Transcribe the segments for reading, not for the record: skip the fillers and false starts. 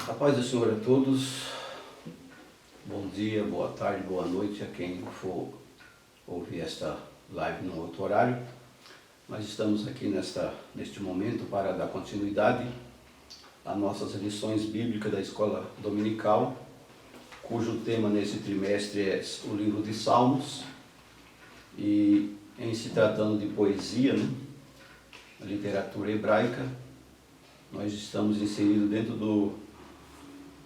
A paz do Senhor a todos, bom dia, boa tarde, boa noite a quem for ouvir esta live num outro horário. Nós estamos aqui neste momento para dar continuidade às nossas lições bíblicas da Escola Dominical, cujo tema nesse trimestre é o livro de Salmos, e em se tratando de poesia, a literatura hebraica, nós estamos inseridos dentro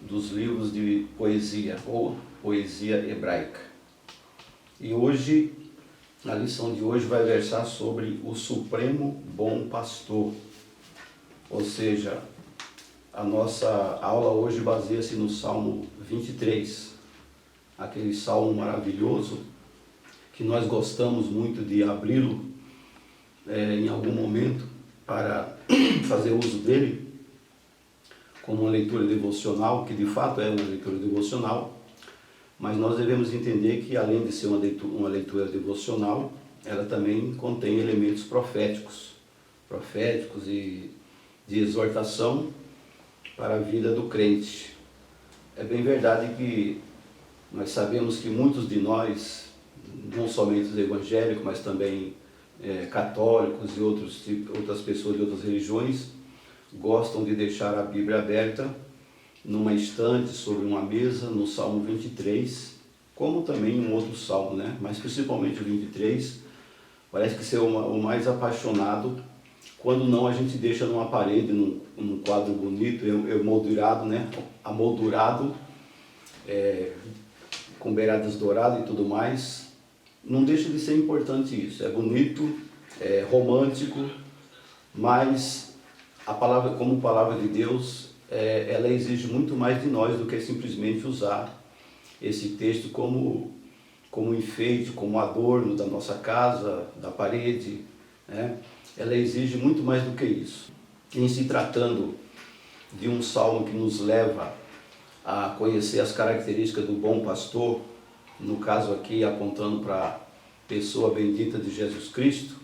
dos livros de poesia ou poesia hebraica. E hoje, a lição de hoje vai versar sobre o Supremo Bom Pastor. Ou seja, a nossa aula hoje baseia-se no Salmo 23, aquele salmo maravilhoso que nós gostamos muito de abri-lo em algum momento para fazer uso dele como uma leitura devocional, que de fato é uma leitura devocional, mas nós devemos entender que além de ser uma leitura devocional, ela também contém elementos proféticos e de exortação para a vida do crente. É bem verdade que nós sabemos que muitos de nós, não somente os evangélicos, mas também católicos e outras pessoas de outras religiões, gostam de deixar a Bíblia aberta numa estante, sobre uma mesa, no Salmo 23, como também um outro salmo, mas principalmente o 23, parece que ser o mais apaixonado, quando não a gente deixa numa parede, num quadro bonito, amoldurado, com beiradas douradas e tudo mais. Não deixa de ser importante isso, é bonito, é romântico, mas a palavra, como palavra de Deus, ela exige muito mais de nós do que simplesmente usar esse texto como enfeite, como adorno da nossa casa, da parede, Ela exige muito mais do que isso. Em se tratando de um salmo que nos leva a conhecer as características do bom pastor, no caso aqui apontando para a pessoa bendita de Jesus Cristo,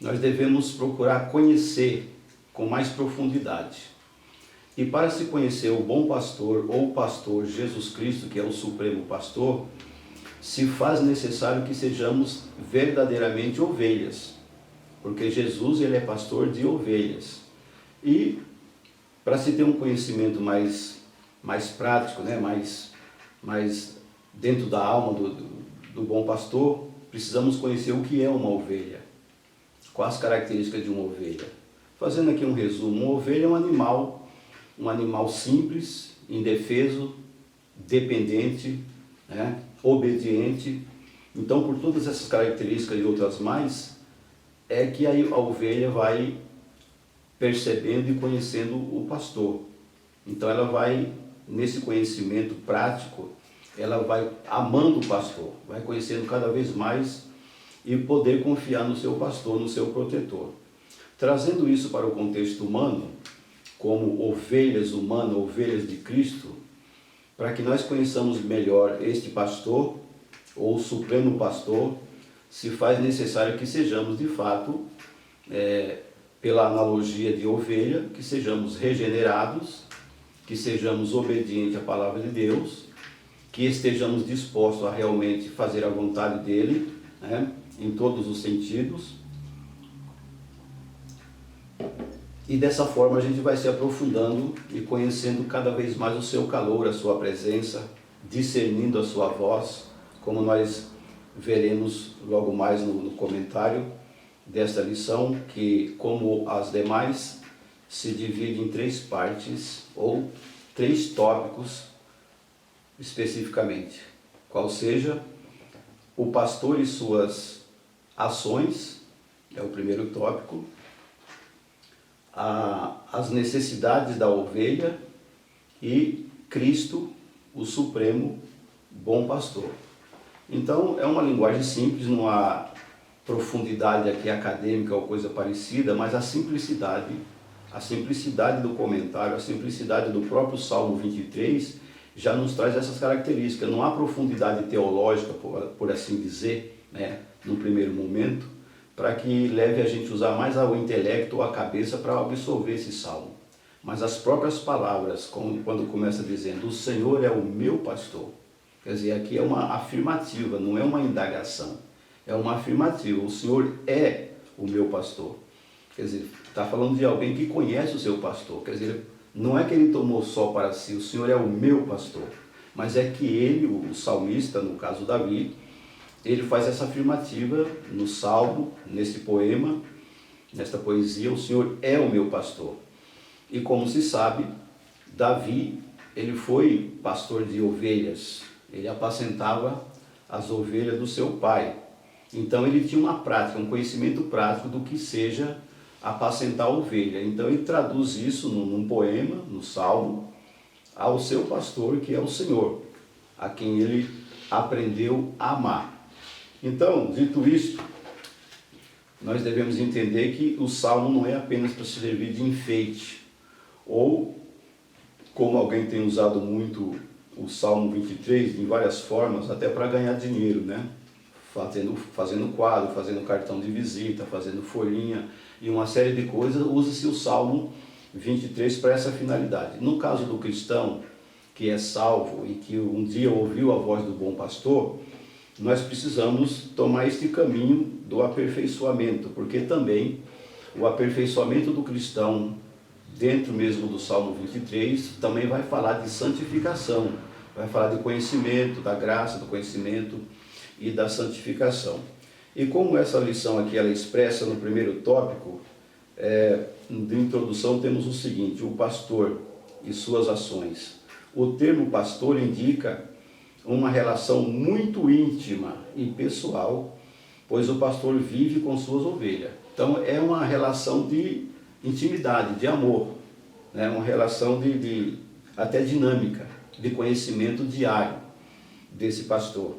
nós devemos procurar conhecer com mais profundidade. E para se conhecer o bom pastor ou o pastor Jesus Cristo, que é o supremo pastor, se faz necessário que sejamos verdadeiramente ovelhas, porque Jesus ele é pastor de ovelhas. E para se ter um conhecimento mais prático, mais dentro da alma do bom pastor, precisamos conhecer o que é uma ovelha, quais as características de uma ovelha. Fazendo aqui um resumo, uma ovelha é um animal simples, indefeso, dependente, obediente. Então, por todas essas características e outras mais, é que a ovelha vai percebendo e conhecendo o pastor. Então, ela vai, nesse conhecimento prático, ela vai amando o pastor, vai conhecendo cada vez mais e poder confiar no seu pastor, no seu protetor. Trazendo isso para o contexto humano, como ovelhas humanas, ovelhas de Cristo, para que nós conheçamos melhor este pastor, ou o supremo pastor, se faz necessário que sejamos de fato, pela analogia de ovelha, que sejamos regenerados, que sejamos obedientes à palavra de Deus, que estejamos dispostos a realmente fazer a vontade dele, em todos os sentidos. E dessa forma a gente vai se aprofundando e conhecendo cada vez mais o seu calor, a sua presença, discernindo a sua voz, como nós veremos logo mais no comentário desta lição, que como as demais se divide em 3 partes ou 3 tópicos especificamente, qual seja o pastor e suas ações, é o primeiro tópico, as necessidades da ovelha e Cristo, o supremo bom pastor. Então é uma linguagem simples, não há profundidade aqui acadêmica ou coisa parecida, mas a simplicidade do comentário, a simplicidade do próprio Salmo 23 já nos traz essas características. Não há profundidade teológica, por assim dizer, no primeiro momento, para que leve a gente a usar mais o intelecto ou a cabeça para absorver esse salmo. mas as próprias palavras, quando começa dizendo, o Senhor é o meu pastor. Quer dizer, aqui é uma afirmativa, não é uma indagação. É uma afirmativa, o Senhor é o meu pastor. Quer dizer, está falando de alguém que conhece o seu pastor. Quer dizer, não é que ele tomou só para si, o Senhor é o meu pastor. Mas é que ele, o salmista, no caso Davi, ele faz essa afirmativa no salmo, nesse poema, nesta poesia, o Senhor é o meu pastor. E como se sabe, Davi, ele foi pastor de ovelhas, ele apacentava as ovelhas do seu pai. Então ele tinha uma prática, um conhecimento prático do que seja apacentar a ovelha. Então ele traduz isso num poema, no salmo, ao seu pastor, que é o Senhor, a quem ele aprendeu a amar. Então, dito isto, nós devemos entender que o salmo não é apenas para servir de enfeite, ou, como alguém tem usado muito o Salmo 23, em várias formas, até para ganhar dinheiro, né? Fazendo quadro, fazendo cartão de visita, fazendo folhinha e uma série de coisas, usa-se o Salmo 23 para essa finalidade. No caso do cristão, que é salvo e que um dia ouviu a voz do bom pastor, nós precisamos tomar este caminho do aperfeiçoamento, porque também o aperfeiçoamento do cristão, dentro mesmo do Salmo 23, também vai falar de santificação, vai falar de conhecimento, da graça, do conhecimento e da santificação. E como essa lição aqui ela é expressa no primeiro tópico, de introdução temos o seguinte, o pastor e suas ações. O termo pastor indica uma relação muito íntima e pessoal, pois o pastor vive com suas ovelhas. Então é uma relação de intimidade, de amor, né? Uma relação de até dinâmica, de conhecimento diário desse pastor.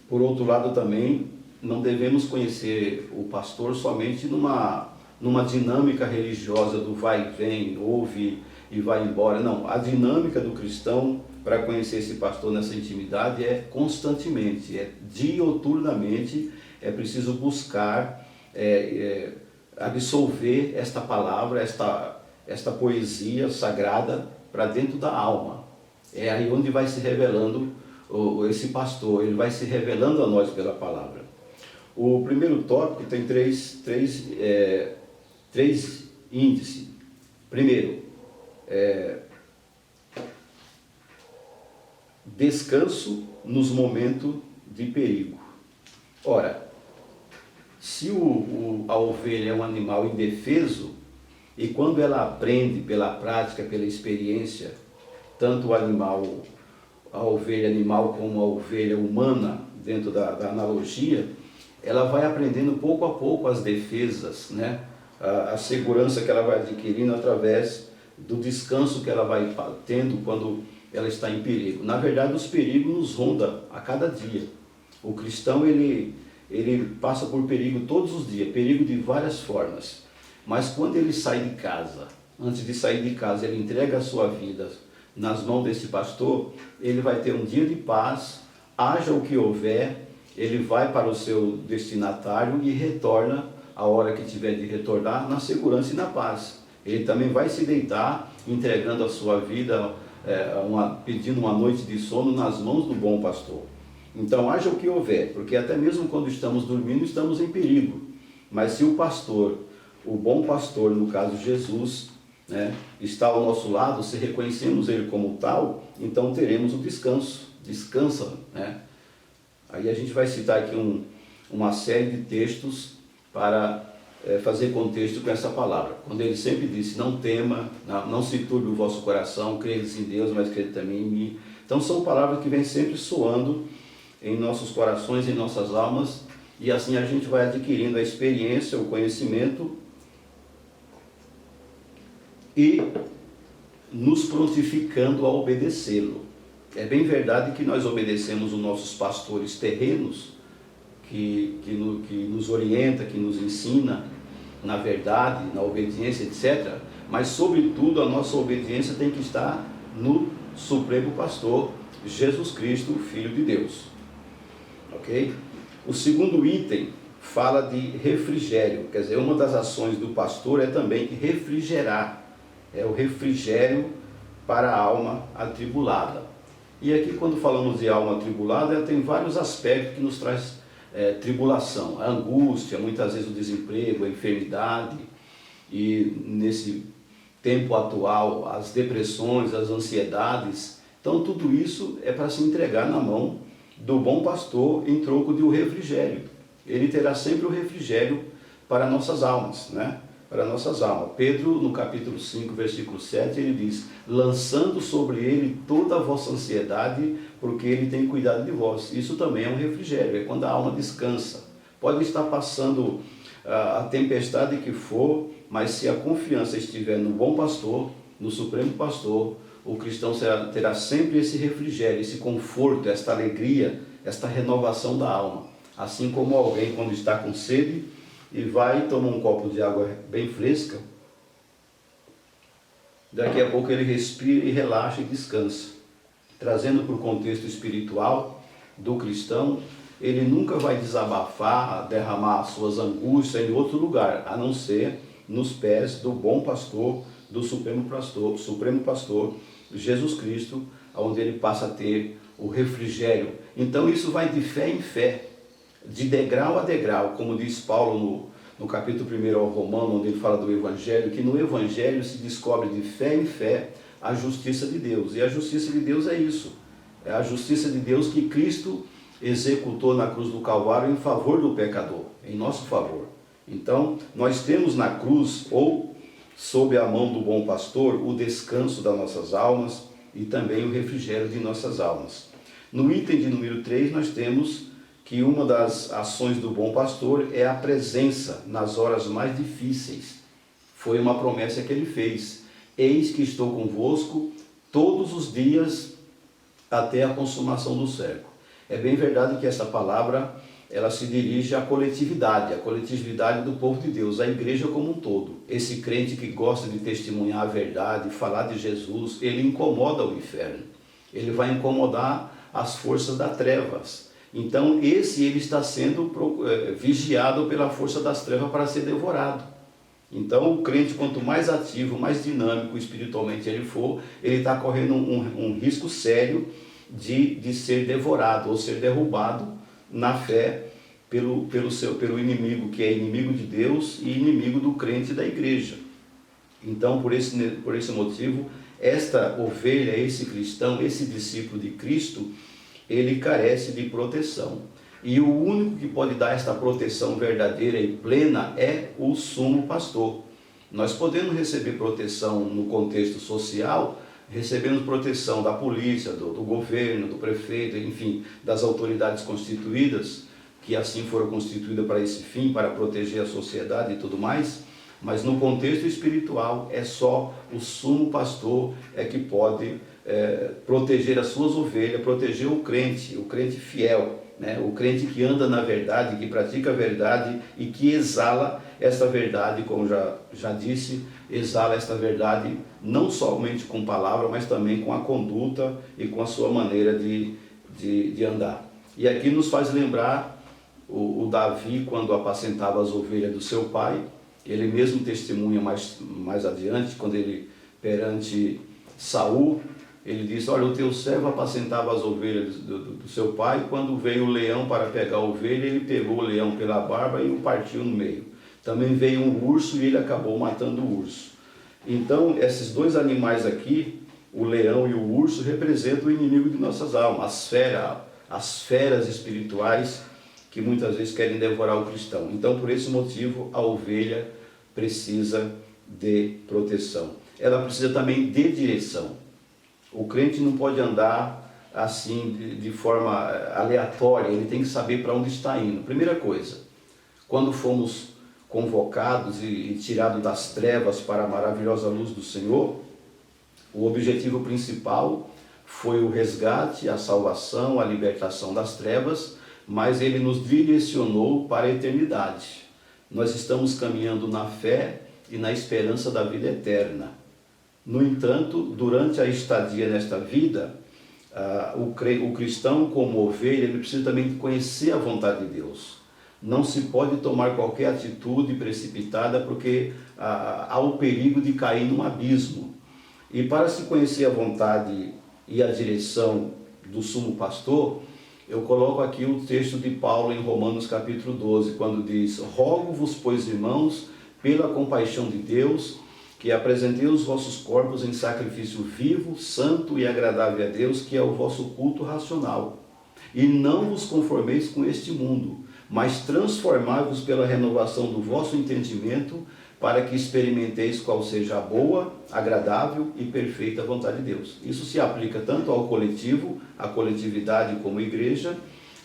Por outro lado também, não devemos conhecer o pastor somente numa dinâmica religiosa do vai e vem, ouve e vai embora. Não, a dinâmica do cristão para conhecer esse pastor nessa intimidade é constantemente, é dioturnamente, é preciso buscar absorver esta palavra, esta poesia sagrada para dentro da alma. É aí onde vai se revelando esse pastor, ele vai se revelando a nós pela palavra. O primeiro tópico tem três índices. Primeiro, descanso nos momentos de perigo. Ora, se a ovelha é um animal indefeso, e quando ela aprende pela prática, pela experiência, tanto a ovelha animal como a ovelha humana, dentro da analogia, ela vai aprendendo pouco a pouco as defesas, né? A segurança que ela vai adquirindo através do descanso que ela vai tendo quando ela está em perigo. Na verdade, os perigos nos rondam a cada dia. O cristão, ele passa por perigo todos os dias, perigo de várias formas. Mas quando ele sai de casa, antes de sair de casa, ele entrega a sua vida nas mãos desse pastor, ele vai ter um dia de paz, haja o que houver, ele vai para o seu destinatário e retorna a hora que tiver de retornar na segurança e na paz. Ele também vai se deitar, entregando a sua vida, pedindo uma noite de sono nas mãos do bom pastor. Então, haja o que houver, porque até mesmo quando estamos dormindo, estamos em perigo. Mas se o pastor, o bom pastor, no caso Jesus, né, está ao nosso lado, se reconhecemos ele como tal, então teremos o descanso. Descansa, né? Aí a gente vai citar aqui uma série de textos para fazer contexto com essa palavra. Quando ele sempre disse, não tema, não se turbe o vosso coração, credes em Deus, mas crede também em mim. Então são palavras que vêm sempre soando em nossos corações, em nossas almas, e assim a gente vai adquirindo a experiência, o conhecimento e nos prontificando a obedecê-lo. É bem verdade que nós obedecemos os nossos pastores terrenos, que nos orienta, que nos ensina na verdade, na obediência, etc. Mas, sobretudo, a nossa obediência tem que estar no Supremo Pastor, Jesus Cristo, Filho de Deus. Ok? O segundo item fala de refrigério, quer dizer, uma das ações do pastor é também refrigerar é o refrigério para a alma atribulada. E aqui, quando falamos de alma atribulada, ela tem vários aspectos que nos traz tribulação, a angústia, muitas vezes o desemprego, a enfermidade, e nesse tempo atual, as depressões, as ansiedades. Então, tudo isso é para se entregar na mão do bom pastor em troco de um refrigério. Ele terá sempre o refrigério para nossas almas, né? Para nossas almas. Pedro, no capítulo 5, versículo 7, ele diz: lançando sobre ele toda a vossa ansiedade, porque ele tem cuidado de vós. Isso também é um refrigério, é quando a alma descansa. Pode estar passando a tempestade que for, mas se a confiança estiver no bom pastor, no supremo pastor, o cristão terá sempre esse refrigério, esse conforto, esta alegria, esta renovação da alma. Assim como alguém, quando está com sede e vai e toma um copo de água bem fresca, daqui a pouco ele respira e relaxa e descansa. Trazendo para o contexto espiritual do cristão, ele nunca vai desabafar, derramar suas angústias em outro lugar, a não ser nos pés do bom pastor, do supremo pastor, Jesus Cristo, onde ele passa a ter o refrigério. Então isso vai de fé em fé, de degrau a degrau, como diz Paulo no capítulo 1 ao Romano, onde ele fala do Evangelho, que no Evangelho se descobre de fé em fé a justiça de Deus. E a justiça de Deus é isso, é a justiça de Deus que Cristo executou na cruz do Calvário em favor do pecador, em nosso favor. Então, nós temos na cruz, ou sob a mão do bom pastor, o descanso das nossas almas e também o refrigério de nossas almas. No item de número 3, nós temos que uma das ações do bom pastor é a presença nas horas mais difíceis. Foi uma promessa que ele fez: eis que estou convosco todos os dias até a consumação do século. É bem verdade que essa palavra, ela se dirige à coletividade do povo de Deus, à igreja como um todo. Esse crente que gosta de testemunhar a verdade, falar de Jesus, ele incomoda o inferno. Ele vai incomodar as forças das trevas. Então ele está sendo vigiado pela força das trevas para ser devorado. Então o crente, quanto mais ativo, mais dinâmico espiritualmente ele for, ele está correndo um risco sério de ser devorado ou ser derrubado na fé pelo inimigo, que é inimigo de Deus e inimigo do crente da igreja. Então, por esse motivo, esta ovelha, esse cristão, esse discípulo de Cristo, ele carece de proteção. E o único que pode dar esta proteção verdadeira e plena é o sumo pastor. Nós podemos receber proteção no contexto social, recebemos proteção da polícia, do governo, do prefeito, enfim, das autoridades constituídas, que assim foram constituídas para esse fim, para proteger a sociedade e tudo mais, mas no contexto espiritual é só o sumo pastor que pode proteger as suas ovelhas, proteger o crente fiel, né? O crente que anda na verdade, que pratica a verdade e que exala esta verdade, como já disse, exala esta verdade não somente com palavra, mas também com a conduta e com a sua maneira de andar. E aqui nos faz lembrar o Davi, quando apacentava as ovelhas do seu pai. Ele mesmo testemunha mais adiante, quando ele, perante Saul, ele diz: olha, o teu servo apacentava as ovelhas do seu pai, quando veio o leão para pegar a ovelha, ele pegou o leão pela barba e o partiu no meio. Também veio um urso e ele acabou matando o urso. Então, esses dois animais aqui, o leão e o urso, representam o inimigo de nossas almas, as feras espirituais que muitas vezes querem devorar o cristão. Então, por esse motivo, a ovelha precisa de proteção. Ela precisa também de direção. O crente não pode andar assim de forma aleatória, ele tem que saber para onde está indo. Primeira coisa, quando fomos convocados e tirados das trevas para a maravilhosa luz do Senhor, o objetivo principal foi o resgate, a salvação, a libertação das trevas, mas ele nos direcionou para a eternidade. Nós estamos caminhando na fé e na esperança da vida eterna. No entanto, durante a estadia nesta vida, o cristão como ovelha, ele precisa também conhecer a vontade de Deus. Não se pode tomar qualquer atitude precipitada, porque há o perigo de cair num abismo. E para se conhecer a vontade e a direção do sumo pastor, eu coloco aqui o texto de Paulo em Romanos capítulo 12, quando diz: rogo-vos, pois, irmãos, pela compaixão de Deus, que apresentei os vossos corpos em sacrifício vivo, santo e agradável a Deus, que é o vosso culto racional. E não vos conformeis com este mundo, mas transformai-vos pela renovação do vosso entendimento, para que experimenteis qual seja a boa, agradável e perfeita vontade de Deus. Isso se aplica tanto ao coletivo, à coletividade como igreja,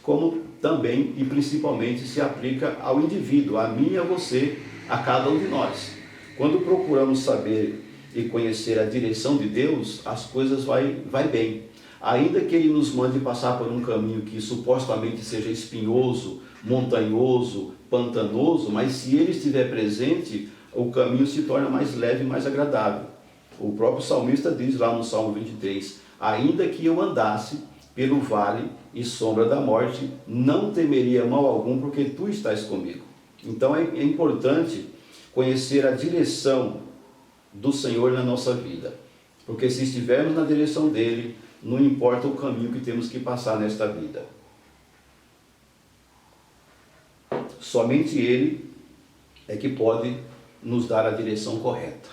como também e principalmente se aplica ao indivíduo, a mim, a você, a cada um de nós. Quando procuramos saber e conhecer a direção de Deus, as coisas vai bem. Ainda que Ele nos mande passar por um caminho que supostamente seja espinhoso, montanhoso, pantanoso, mas se Ele estiver presente, o caminho se torna mais leve e mais agradável. O próprio salmista diz lá no Salmo 23, ainda que eu andasse pelo vale e sombra da morte, não temeria mal algum, porque Tu estás comigo. Então é importante conhecer a direção do Senhor na nossa vida, porque se estivermos na direção dEle, não importa o caminho que temos que passar nesta vida. Somente Ele é que pode nos dar a direção correta.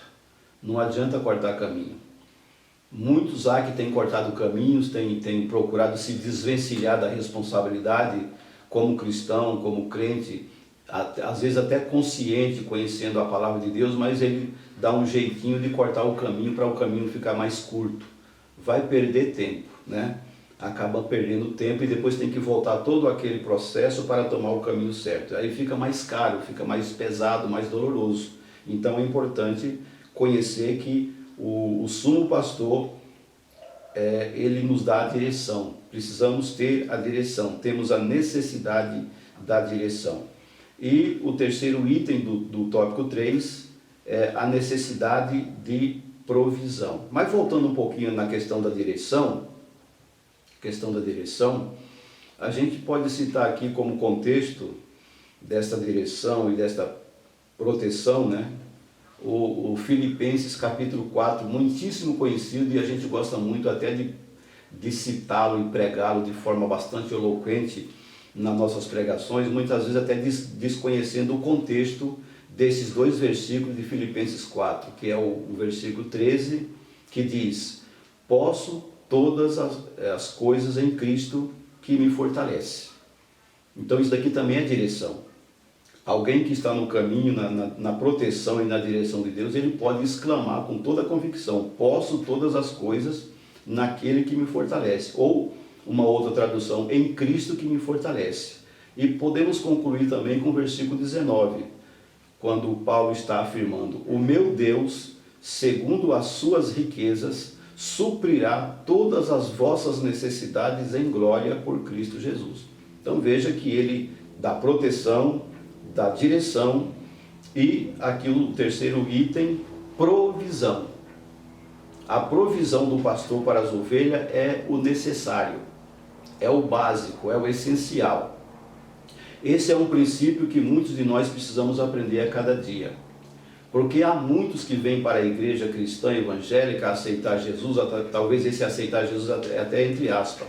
Não adianta cortar caminho. Muitos há que têm cortado caminhos, têm procurado se desvencilhar da responsabilidade como cristão, como crente, às vezes até consciente, conhecendo a palavra de Deus, mas ele dá um jeitinho de cortar o caminho para o caminho ficar mais curto. Vai perder tempo, né? Acaba perdendo tempo e depois tem que voltar todo aquele processo para tomar o caminho certo. Aí fica mais caro, fica mais pesado, mais doloroso. Então é importante conhecer que o sumo pastor, ele nos dá a direção. Precisamos ter a direção, temos a necessidade da direção. E o terceiro item do tópico 3 é a necessidade de provisão. Mas voltando um pouquinho na questão da direção, a gente pode citar aqui como contexto desta direção e desta proteção, né? O Filipenses capítulo 4, muitíssimo conhecido, e a gente gosta muito até de citá-lo e pregá-lo de forma bastante eloquente nas nossas pregações, muitas vezes até desconhecendo o contexto desses dois versículos de Filipenses 4, que é o versículo 13, que diz: posso todas as coisas em Cristo que me fortalece. Então isso daqui também é direção. Alguém que está no caminho, na proteção e na direção de Deus, ele pode exclamar com toda a convicção: posso todas as coisas naquele que me fortalece. Ou uma outra tradução: em Cristo que me fortalece. E podemos concluir também com o versículo 19, quando Paulo está afirmando: o meu Deus, segundo as suas riquezas, suprirá todas as vossas necessidades em glória por Cristo Jesus. Então veja que ele dá proteção, da direção e aqui o terceiro item, provisão. A provisão do pastor para as ovelhas é o necessário, é o básico, é o essencial. Esse é um princípio que muitos de nós precisamos aprender a cada dia. Porque há muitos que vêm para a igreja cristã evangélica aceitar Jesus, talvez esse aceitar Jesus até entre aspas,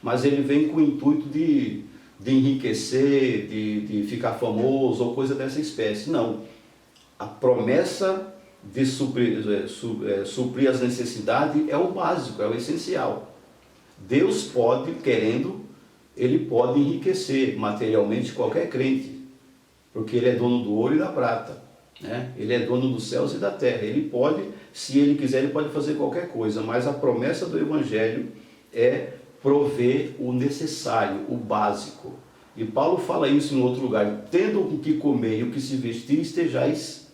mas ele vem com o intuito de enriquecer, de ficar famoso ou coisa dessa espécie. Não. A promessa de suprir as necessidades é o básico, é o essencial. Deus pode, querendo, ele pode enriquecer materialmente qualquer crente, porque ele é dono do ouro e da prata, né? Ele é dono dos céus e da terra. Ele pode, se ele quiser, ele pode fazer qualquer coisa, mas a promessa do Evangelho é prover o necessário, o básico. E Paulo fala isso em outro lugar: tendo o que comer e o que se vestir, estejais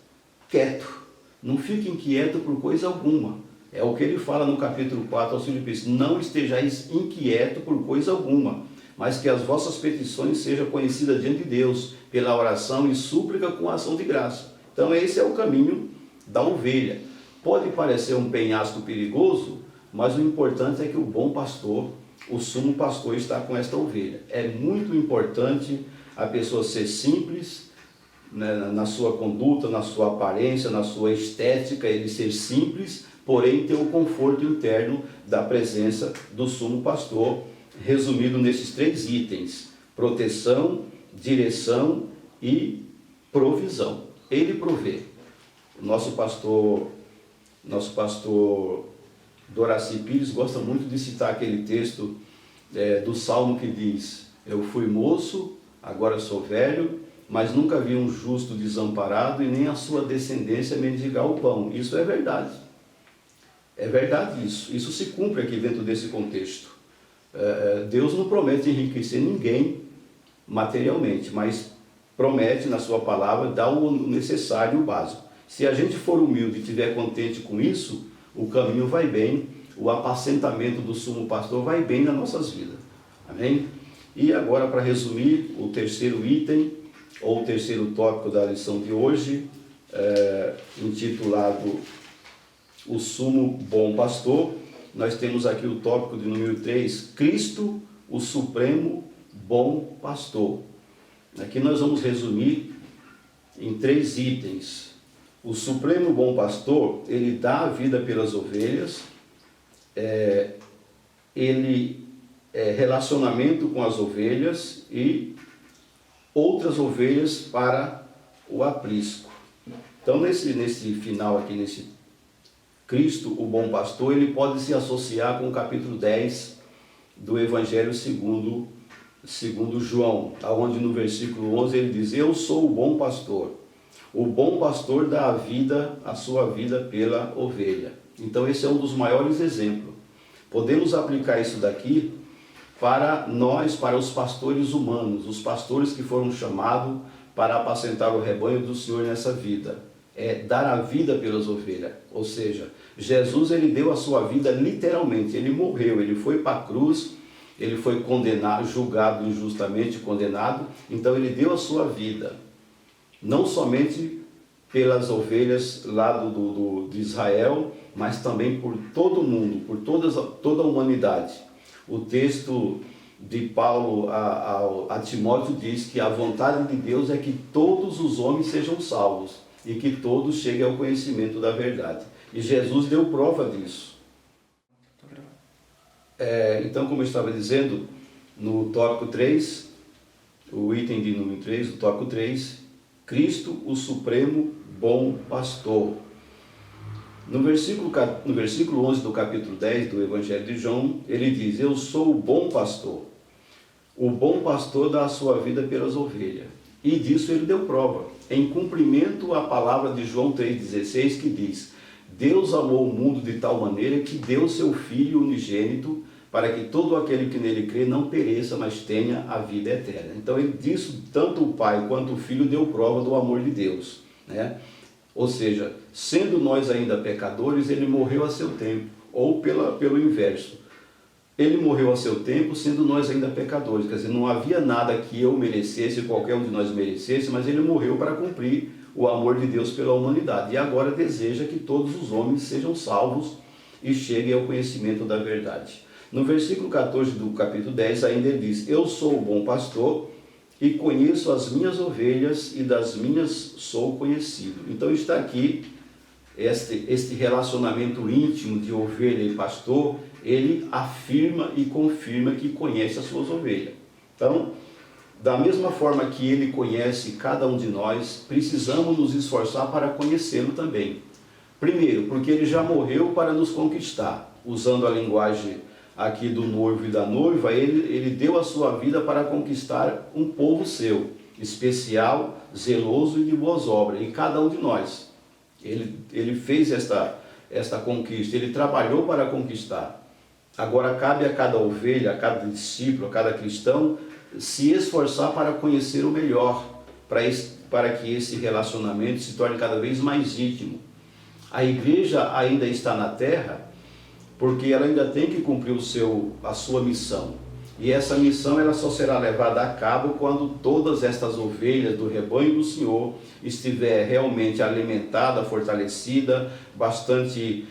quieto. Não fique inquieto por coisa alguma. É o que ele fala no capítulo 4 aos Filipenses: não estejais inquieto por coisa alguma, mas que as vossas petições sejam conhecidas diante de Deus, pela oração e súplica com ação de graça. Então esse é o caminho da ovelha. Pode parecer um penhasco perigoso, mas o importante é que o bom pastor, o sumo pastor, está com esta ovelha. É muito importante a pessoa ser simples, né, na sua conduta, na sua aparência, na sua estética, ele ser simples, porém ter o conforto interno da presença do sumo pastor, resumido nesses 3 itens: proteção, direção e provisão. Ele provê. O nosso pastor Doraci Pires gosta muito de citar aquele texto do Salmo que diz: eu fui moço, agora sou velho, mas nunca vi um justo desamparado e nem a sua descendência mendigar o pão. Isso é verdade. É verdade isso. Isso se cumpre aqui dentro desse contexto. Deus não promete enriquecer ninguém materialmente, mas promete na sua palavra dar o necessário e o básico. Se a gente for humilde e estiver contente com isso, o caminho vai bem, o apacentamento do sumo pastor vai bem nas nossas vidas. Amém? E agora, para resumir, o terceiro item, ou o terceiro tópico da lição de hoje, intitulado O Sumo Bom Pastor, nós temos aqui o tópico de número 3, Cristo, o Supremo Bom Pastor. Aqui nós vamos resumir em 3 itens. O Supremo Bom Pastor, ele dá a vida pelas ovelhas, relacionamento com as ovelhas e outras ovelhas para o aprisco. Então, nesse final aqui, nesse Cristo, o Bom Pastor, ele pode se associar com o capítulo 10 do Evangelho segundo João, onde no versículo 11 ele diz: eu sou o bom pastor. O bom pastor dá a sua vida pela ovelha. Então esse é um dos maiores exemplos. Podemos aplicar isso daqui para nós, para os pastores humanos, os pastores que foram chamados para apacentar o rebanho do Senhor nessa vida. É dar a vida pelas ovelhas. Ou seja, Jesus, ele deu a sua vida literalmente. Ele morreu, ele foi para a cruz, ele foi condenado, julgado injustamente, condenado. Então ele deu a sua vida, não somente pelas ovelhas lá de Israel, mas também por todo mundo, por toda a humanidade. O texto de Paulo a Timóteo diz que a vontade de Deus é que todos os homens sejam salvos e que todos cheguem ao conhecimento da verdade. E Jesus deu prova disso. Então, como eu estava dizendo, no tópico 3, o item de número 3, o tópico 3, Cristo, o Supremo Bom Pastor. No versículo 11 do capítulo 10 do Evangelho de João, ele diz: eu sou o bom pastor. O bom pastor dá a sua vida pelas ovelhas. E disso ele deu prova, em cumprimento à palavra de João 3,16, que diz: Deus amou o mundo de tal maneira que deu seu Filho unigênito, para que todo aquele que nele crê não pereça, mas tenha a vida eterna. Então, disso, tanto o Pai quanto o Filho deu prova do amor de Deus, né? Ou seja, sendo nós ainda pecadores, ele morreu a seu tempo, ou pelo inverso. Ele morreu a seu tempo, sendo nós ainda pecadores. Quer dizer, não havia nada que eu merecesse, qualquer um de nós merecesse, mas ele morreu para cumprir o amor de Deus pela humanidade. E agora deseja que todos os homens sejam salvos e cheguem ao conhecimento da verdade. No versículo 14 do capítulo 10 ainda ele diz: eu sou o bom pastor e conheço as minhas ovelhas e das minhas sou conhecido. Então está aqui este relacionamento íntimo de ovelha e pastor. Ele afirma e confirma que conhece as suas ovelhas. Então, da mesma forma que ele conhece cada um de nós, precisamos nos esforçar para conhecê-lo também. Primeiro, porque ele já morreu para nos conquistar. Usando a linguagem aqui do noivo e da noiva, ele deu a sua vida para conquistar um povo seu, especial, zeloso e de boas obras, e cada um de nós. Ele fez esta conquista, ele trabalhou para conquistar. Agora cabe a cada ovelha, a cada discípulo, a cada cristão, se esforçar para conhecer o melhor, para que esse relacionamento se torne cada vez mais íntimo. A igreja ainda está na terra, porque ela ainda tem que cumprir a sua missão. E essa missão ela só será levada a cabo quando todas estas ovelhas do rebanho do Senhor estiver realmente alimentada, fortalecida, bastante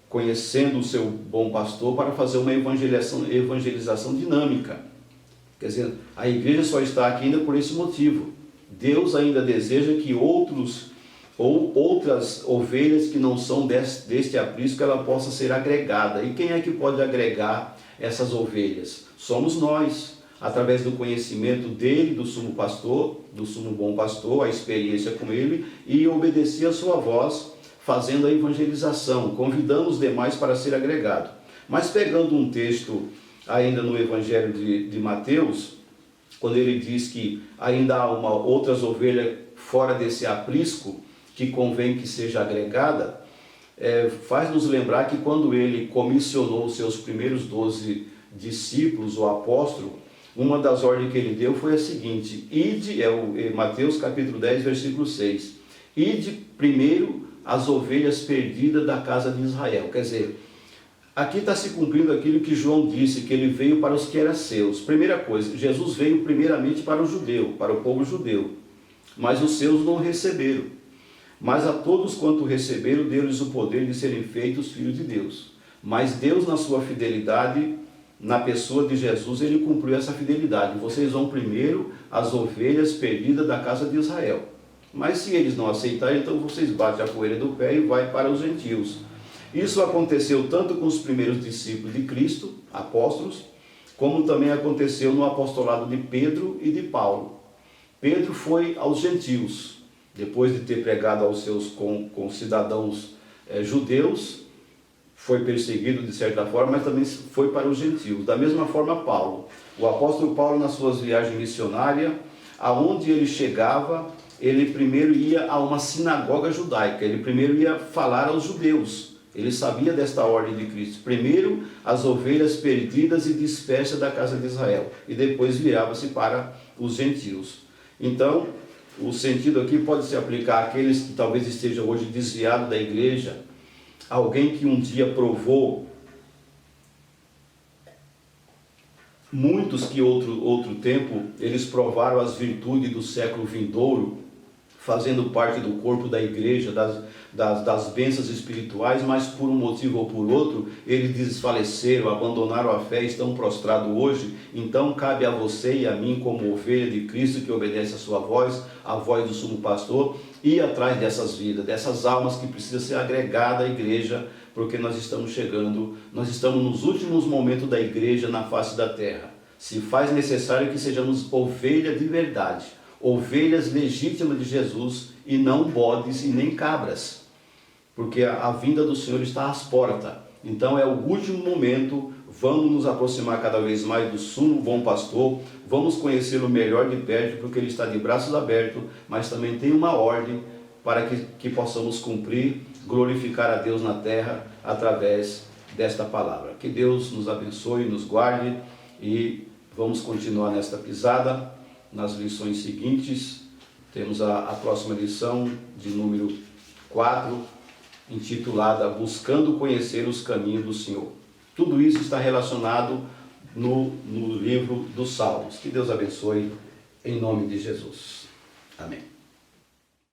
conhecendo o seu bom pastor, para fazer uma evangelização dinâmica. Quer dizer, a igreja só está aqui ainda por esse motivo. Deus ainda deseja que outras ovelhas que não são deste aprisco, ela possa ser agregada. E quem é que pode agregar essas ovelhas? Somos nós, através do conhecimento dele, do sumo pastor, do sumo bom pastor, a experiência com ele, e obedecer a sua voz, fazendo a evangelização, convidando os demais para ser agregado. Mas pegando um texto ainda no Evangelho de Mateus, quando ele diz que ainda há outras ovelhas fora desse aprisco, que convém que seja agregada, faz nos lembrar que quando ele comissionou os seus primeiros 12 discípulos, ou apóstolos, uma das ordens que ele deu foi a seguinte: ide, Mateus capítulo 10, versículo 6, ide primeiro as ovelhas perdidas da casa de Israel. Quer dizer, aqui está se cumprindo aquilo que João disse, que ele veio para os que eram seus. Primeira coisa, Jesus veio primeiramente para o judeu, para o povo judeu, mas os seus não receberam. Mas a todos quanto receberam, deu-lhes o poder de serem feitos filhos de Deus. Mas Deus, na sua fidelidade, na pessoa de Jesus, ele cumpriu essa fidelidade. Vocês vão primeiro as ovelhas perdidas da casa de Israel. Mas se eles não aceitarem, então vocês batem a poeira do pé e vai para os gentios. Isso aconteceu tanto com os primeiros discípulos de Cristo, apóstolos, como também aconteceu no apostolado de Pedro e de Paulo. Pedro foi aos gentios, depois de ter pregado aos seus concidadãos judeus, foi perseguido de certa forma, mas também foi para os gentios. Da mesma forma Paulo, o apóstolo Paulo, nas suas viagens missionárias, aonde ele chegava, ele primeiro ia a uma sinagoga judaica, ele primeiro ia falar aos judeus. Ele sabia desta ordem de Cristo. Primeiro as ovelhas perdidas e dispersas da casa de Israel, e depois virava-se para os gentios. Então, o sentido aqui pode se aplicar àqueles que talvez estejam hoje desviados da igreja, alguém que um dia provou, muitos que outro tempo, eles provaram as virtudes do século vindouro, fazendo parte do corpo da igreja, das bênçãos espirituais, mas por um motivo ou por outro, eles desfaleceram, abandonaram a fé, estão prostrados hoje. Então cabe a você e a mim, como ovelha de Cristo, que obedece a sua voz, a voz do sumo pastor, ir atrás dessas vidas, dessas almas que precisam ser agregadas à igreja, porque nós estamos chegando, nós estamos nos últimos momentos da igreja na face da terra. Se faz necessário que sejamos ovelha de verdade, ovelhas legítimas de Jesus, e não bodes e nem cabras, porque a vinda do Senhor está às portas. Então é o último momento. Vamos nos aproximar cada vez mais do sumo bom pastor, vamos conhecê-lo melhor de perto, porque ele está de braços abertos, mas também tem uma ordem para que possamos cumprir, glorificar a Deus na terra através desta palavra. Que Deus nos abençoe, nos guarde, e vamos continuar nesta pisada. Nas lições seguintes, temos a próxima lição, de número 4, intitulada Buscando Conhecer os Caminhos do Senhor. Tudo isso está relacionado no livro dos Salmos. Que Deus abençoe, em nome de Jesus. Amém.